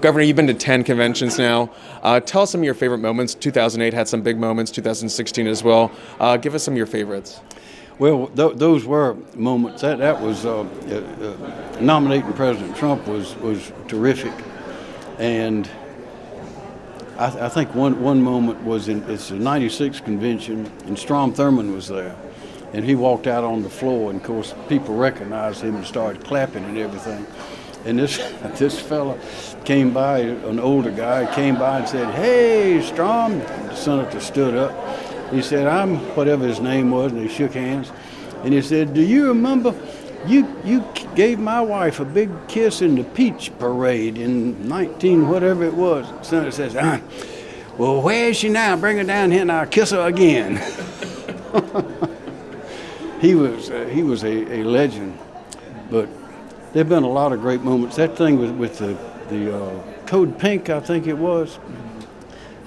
Governor, you've been to 10 conventions now. Tell us some of your favorite moments. 2008 had some big moments, 2016 as well. Give us some of your favorites. Well, those were moments. That was nominating President Trump was terrific, and I think one moment was it's the '96 convention, and Strom Thurmond was there, and he walked out on the floor, and of course people recognized him and started clapping and everything. And this fella came by, an older guy, came by and said, "Hey, Strom." The senator stood up. He said, "I'm," whatever his name was, and they shook hands. And he said, "Do you remember you gave my wife a big kiss in the Peach Parade in 19 whatever it was?" The senator says, "Well, where is she now? Bring her down here and I'll kiss her again." He was a legend, but there've been a lot of great moments. That thing with the Code Pink, I think it was.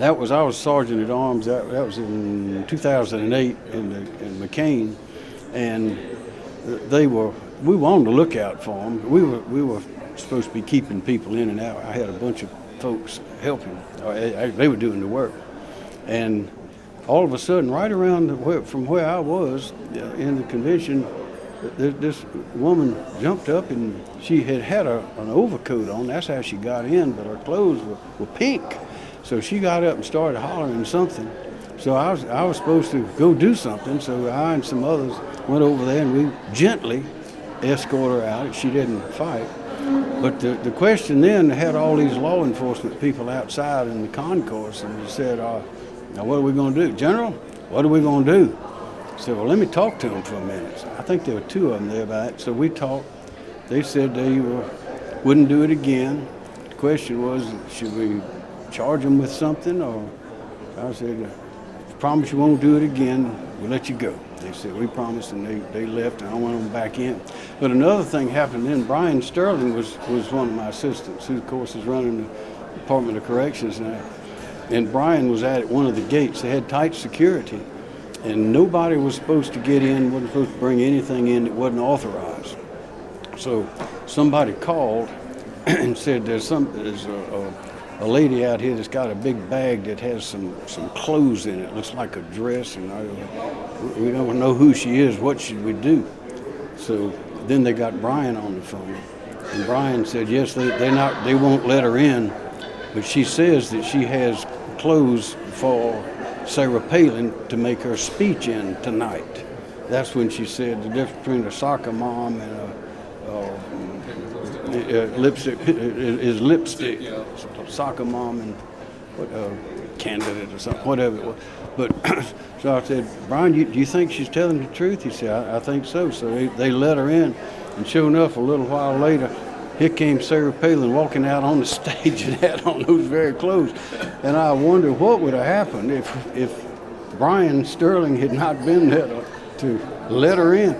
I was Sergeant at Arms. That was in 2008 in McCain, and we were on the lookout for them. We were supposed to be keeping people in and out. I had a bunch of folks helping. They were doing the work, and all of a sudden, right around from where I was in the convention, this woman jumped up, and she had an overcoat on. That's how she got in, but her clothes were pink. So she got up and started hollering something. So I was supposed to go do something. So I and some others went over there, and we gently escorted her out. She didn't fight. But the question then had all these law enforcement people outside in the concourse, and they said, "Now what are we going to do, General? What are we going to do?" I said, "Well, let me talk to them for a minute." So I think there were two of them there about it. So we talked. They said they wouldn't do it again. The question was, should we charge them with something? Or I said, "Promise you won't do it again. We'll let you go." They said, "We promised," and they left, and I went on back in. But another thing happened then. Brian Sterling was one of my assistants, who, of course, is running the Department of Corrections now. And Brian was at one of the gates. They had tight security, and nobody was supposed to get in, wasn't supposed to bring anything in that wasn't authorized. So somebody called and said, there's a lady out here that's got a big bag that has some clothes in it. Looks like a dress, and we don't know who she is. What should we do? So then they got Brian on the phone, and Brian said, yes, they won't let her in, but she says that she has clothes for Sarah Palin to make her speech in tonight. That's when she said the difference between a soccer mom and a lipstick is lipstick. Soccer mom and candidate or something, whatever it was. But so I said, "Brian, do you think she's telling the truth?" He said, I think so. So they let her in, and sure enough, a little while later, here came Sarah Palin walking out on the stage and had on those very clothes. And I wonder what would have happened if Brian Sterling had not been there to let her in.